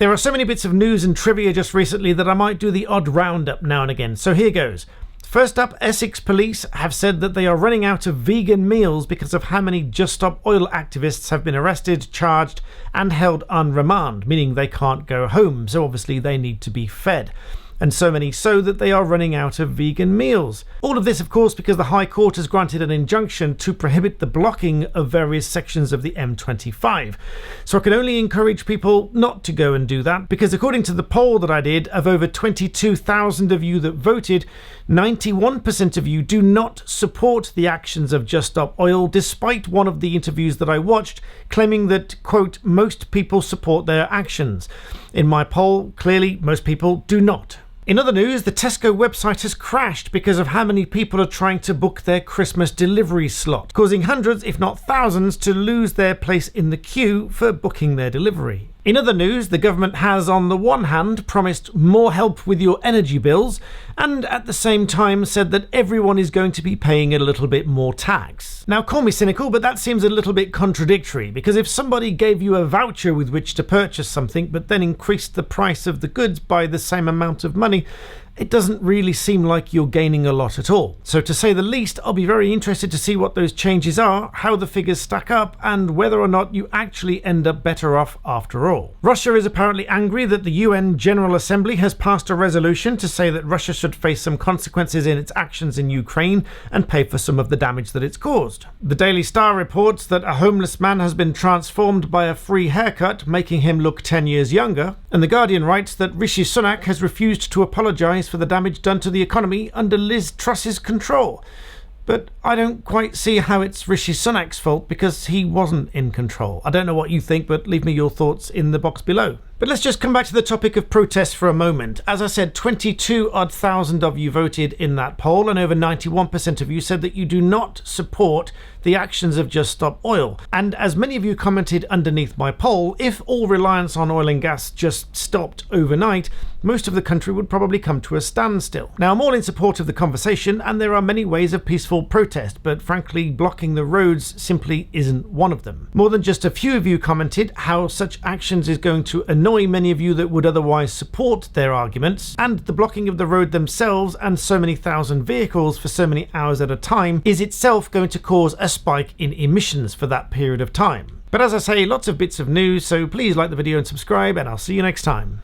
There are so many bits of news and trivia just recently that I might do the odd roundup now and again, so here goes. First up, Essex police have said that they are running out of vegan meals because of how many Just Stop Oil activists have been arrested, charged and held on remand, meaning they can't go home, so obviously they need to be fed. And so many so that they are running out of vegan meals. All of this, of course, because the High Court has granted an injunction to prohibit the blocking of various sections of the M25. So I can only encourage people not to go and do that, because according to the poll that I did of over 22,000 of you that voted, 91% of you do not support the actions of Just Stop Oil, despite one of the interviews that I watched claiming that, quote, most people support their actions. In my poll, clearly most people do not. In other news, the Tesco website has crashed because of how many people are trying to book their Christmas delivery slot, causing hundreds, if not thousands, to lose their place in the queue for booking their delivery. In other news, the government has, on the one hand, promised more help with your energy bills, and at the same time said that everyone is going to be paying a little bit more tax. Now, call me cynical, but that seems a little bit contradictory, because if somebody gave you a voucher with which to purchase something, but then increased the price of the goods by the same amount of money, it doesn't really seem like you're gaining a lot at all. So to say the least, I'll be very interested to see what those changes are, how the figures stack up, and whether or not you actually end up better off after all. Russia is apparently angry that the UN General Assembly has passed a resolution to say that Russia should face some consequences in its actions in Ukraine and pay for some of the damage that it's caused. The Daily Star reports that a homeless man has been transformed by a free haircut, making him look 10 years younger, and The Guardian writes that Rishi Sunak has refused to apologise for the damage done to the economy under Liz Truss's control. But I don't quite see how it's Rishi Sunak's fault, because he wasn't in control. I don't know what you think, but leave me your thoughts in the box below. But let's just come back to the topic of protests for a moment. As I said, 22,000 of you voted in that poll, and over 91% of you said that you do not support the actions of Just Stop Oil. And as many of you commented underneath my poll, if all reliance on oil and gas just stopped overnight, most of the country would probably come to a standstill. Now, I'm all in support of the conversation, and there are many ways of peaceful protest, but frankly, blocking the roads simply isn't one of them. More than just a few of you commented how such actions is going to annoy many of you that would otherwise support their arguments, and the blocking of the road themselves and so many thousand vehicles for so many hours at a time is itself going to cause a spike in emissions for that period of time. But as I say, lots of bits of news, so please like the video and subscribe, and I'll see you next time.